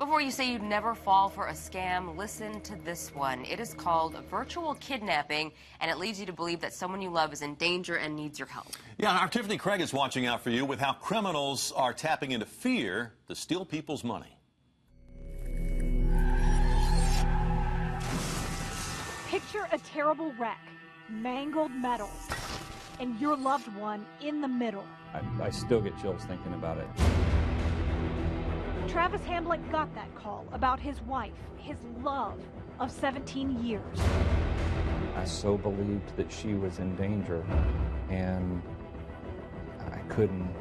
Before you say you'd never fall for a scam, listen to this one. It is called virtual kidnapping, and it leads you to believe that someone you love is in danger and needs your help. Yeah, our Tiffany Craig is watching out for you with how criminals are tapping into fear to steal people's money. Picture a terrible wreck, mangled metal, and your loved one in the middle. I still get chills thinking about it. Travis Hamblick got that call about his wife, his love of 17 years. I so believed that she was in danger, and I couldn't.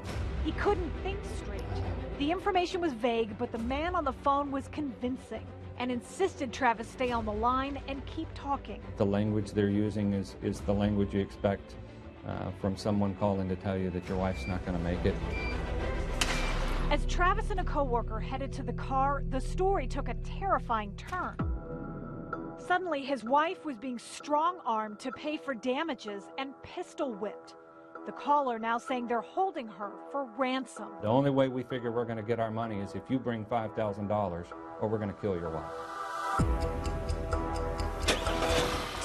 He couldn't think straight. The information was vague, but the man on the phone was convincing and insisted Travis stay on the line and keep talking. The language they're using is the language you expect from someone calling to tell you that your wife's not going to make it. As Travis and a coworker headed to the car, the story took a terrifying turn. Suddenly, his wife was being strong-armed to pay for damages and pistol-whipped. The caller now saying they're holding her for ransom. The only way we figure we're going to get our money is if you bring $5,000 or we're going to kill your wife.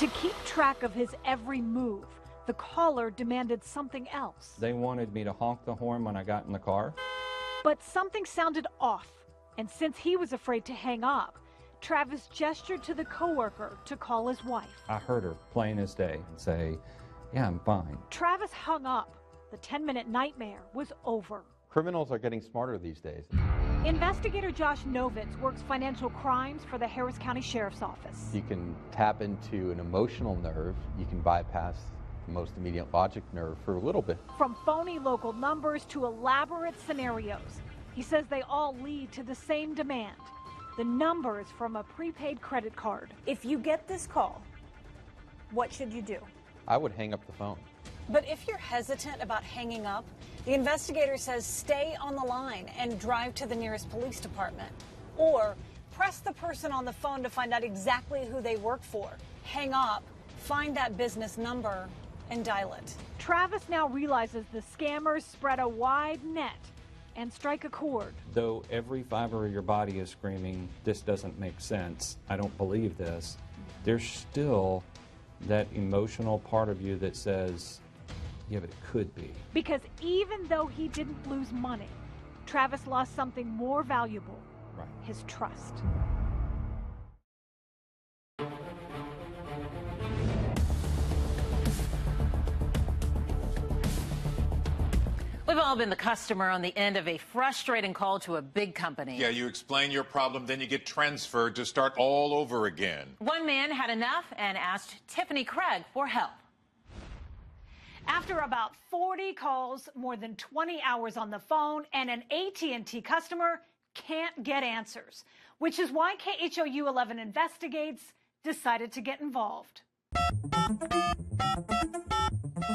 To keep track of his every move, the caller demanded something else. They wanted me to honk the horn when I got in the car. But something sounded off, and since he was afraid to hang up, Travis gestured to the coworker to call his wife. I heard her plain as day and say, "Yeah, I'm fine." Travis hung up. The 10-minute nightmare was over. Criminals are getting smarter these days. Investigator Josh Novitz works financial crimes for the Harris County Sheriff's Office. You can tap into an emotional nerve. You can bypass the most immediate logic nerve for a little bit. From phony local numbers to elaborate scenarios, he says they all lead to the same demand: the numbers from a prepaid credit card. If you get this call, what should you do? I would hang up the phone. But if you're hesitant about hanging up, the investigator says stay on the line and drive to the nearest police department. Or press the person on the phone to find out exactly who they work for. Hang up, find that business number, and dial it. Travis now realizes the scammers spread a wide net and strike a chord. Though every fiber of your body is screaming, "This doesn't make sense, I don't believe this," there's still that emotional part of you that says, yeah, but it could be. Because even though he didn't lose money, Travis lost something more valuable: Right. his trust. We've all been the customer on the end of a frustrating call to a big company. Yeah, you explain your problem, then you get transferred to start all over again. One man had enough and asked Tiffany Craig for help. After about 40 calls, more than 20 hours on the phone, and an AT&T customer can't get answers, which is why KHOU 11 Investigates decided to get involved.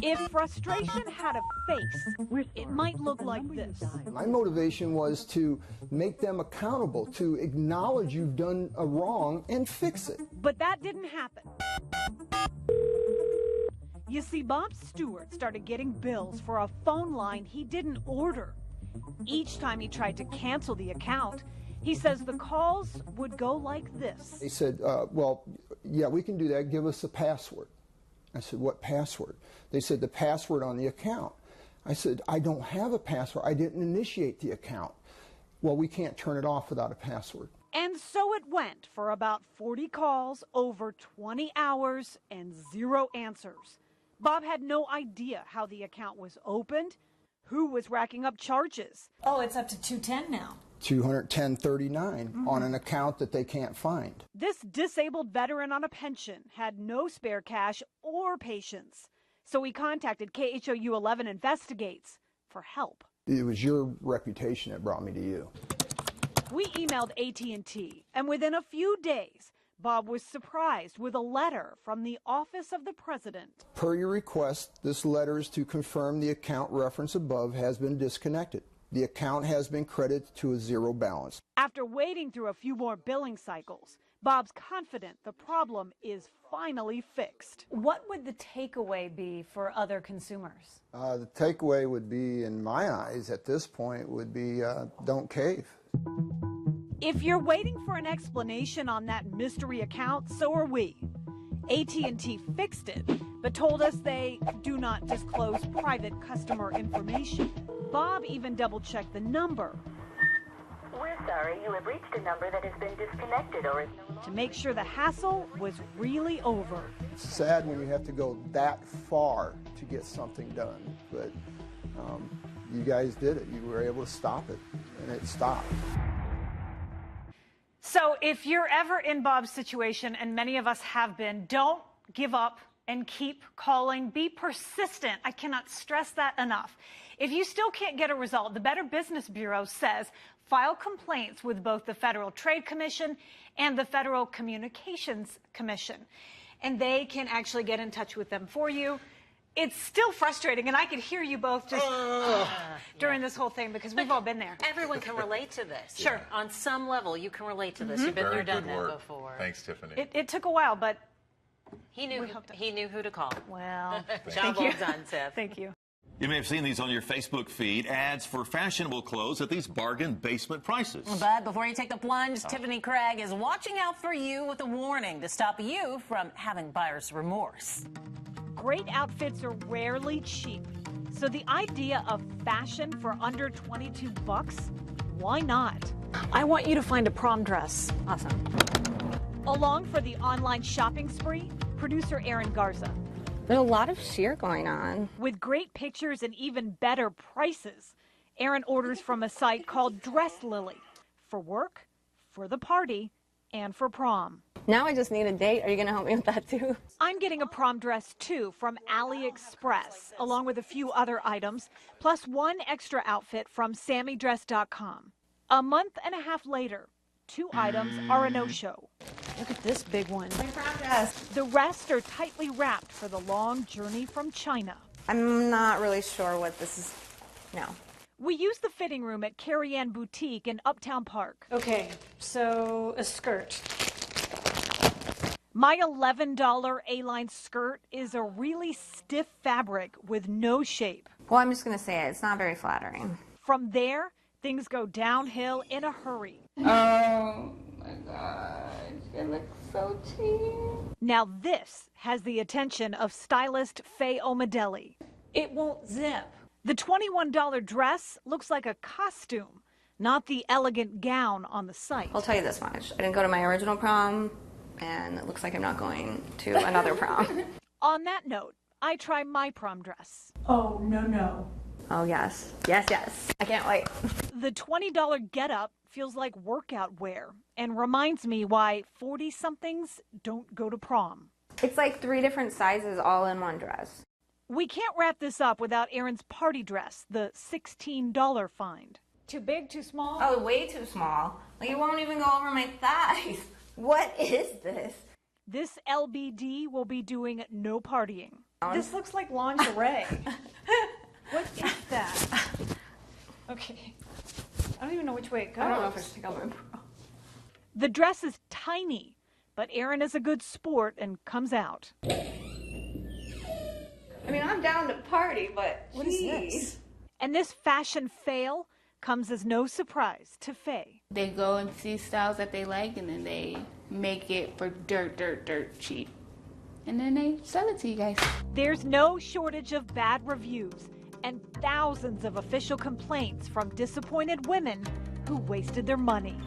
If frustration had a face, it might look like this. My motivation was to make them accountable, to acknowledge you've done a wrong and fix it. But that didn't happen. You see, Bob Stewart started getting bills for a phone line he didn't order. Each time he tried to cancel the account, he says the calls would go like this. They said, well, yeah, we can do that. Give us a password. I said, what password? They said, the password on the account. I said, I don't have a password. I didn't initiate the account. Well, we can't turn it off without a password. And so it went for about 40 calls, over 20 hours, and 0 answers. Bob had no idea how the account was opened, who was racking up charges. Oh, it's up to $210 now. $210.39 on an account that they can't find. This disabled veteran on a pension had no spare cash or patience, so he contacted KHOU 11 Investigates for help. It was your reputation that brought me to you. We emailed AT&T, and within a few days, Bob was surprised with a letter from the Office of the President. Per your request, this letter is to confirm the account reference above has been disconnected. The account has been credited to a 0 balance. After waiting through a few more billing cycles, Bob's confident the problem is finally fixed. What would the takeaway be for other consumers? The takeaway would be, in my eyes at this point, would be don't cave. If you're waiting for an explanation on that mystery account, so are we. AT&T fixed it, but told us they do not disclose private customer information. Bob even double-checked the number. We're sorry, you have reached a number that has been disconnected or is no longer... To make sure the hassle was really over. It's sad when you have to go that far to get something done, but you guys did it. You were able to stop it, and it stopped. So if you're ever in Bob's situation, and many of us have been, don't give up and keep calling. Be persistent. I cannot stress that enough. If you still can't get a result, the Better Business Bureau says file complaints with both the Federal Trade Commission and the Federal Communications Commission, and they can actually get in touch with them for you. It's still frustrating, and I could hear you both just during this whole thing because we've all been there. Everyone can relate to this. Sure. On some level, you can relate to this. You've been there, done that before. Thanks, Tiffany. It took a while, but he knew who to call. Well, job well done, Tiff. Thank you. You may have seen these on your Facebook feed, ads for fashionable clothes at these bargain basement prices. But before you take the plunge, Tiffany Craig is watching out for you with a warning to stop you from having buyer's remorse. Great outfits are rarely cheap, so the idea of fashion for under $22, why not? I want you to find a prom dress. Awesome. Along for the online shopping spree, producer Aaron Garza. There's a lot of sheer going on. With great pictures and even better prices, Aaron orders from a site called Dress Lily for work, for the party, and for prom. Now I just need a date. Are you going to help me with that too? I'm getting a prom dress too from AliExpress, along with a few other items, plus one extra outfit from SammyDress.com. A month and a half later, 2 items are a no-show. Look at this big one. My prom dress. The rest are tightly wrapped for the long journey from China. I'm not really sure what this is. No. We use the fitting room at Carrie Ann Boutique in Uptown Park. Okay, so a skirt. My $11 A-line skirt is a really stiff fabric with no shape. Well, I'm just going to say it. It's not very flattering. From there, things go downhill in a hurry. Oh my gosh, it looks so cheap. Now this has the attention of stylist Faye Omadelli. It won't zip. The $21 dress looks like a costume, not the elegant gown on the site. I'll tell you this much. I didn't go to my original prom, and it looks like I'm not going to another prom. On that note, I try my prom dress. Oh, no. Oh, yes. Yes, yes. I can't wait. The $20 getup feels like workout wear and reminds me why 40-somethings don't go to prom. It's like 3 different sizes all in one dress. We can't wrap this up without Erin's party dress, the $16 find. Too big, too small? Oh, way too small. Like, it won't even go over my thighs. What is this? This LBD will be doing no partying. This looks like lingerie. What is that? Okay. I don't even know which way it goes. I don't know if I should take out my bra. The dress is tiny, but Erin is a good sport and comes out. I mean, I'm down to party, but what is this? And this fashion fail comes as no surprise to Faye. They go and see styles that they like, and then they make it for dirt cheap. And then they sell it to you guys. There's no shortage of bad reviews and thousands of official complaints from disappointed women who wasted their money.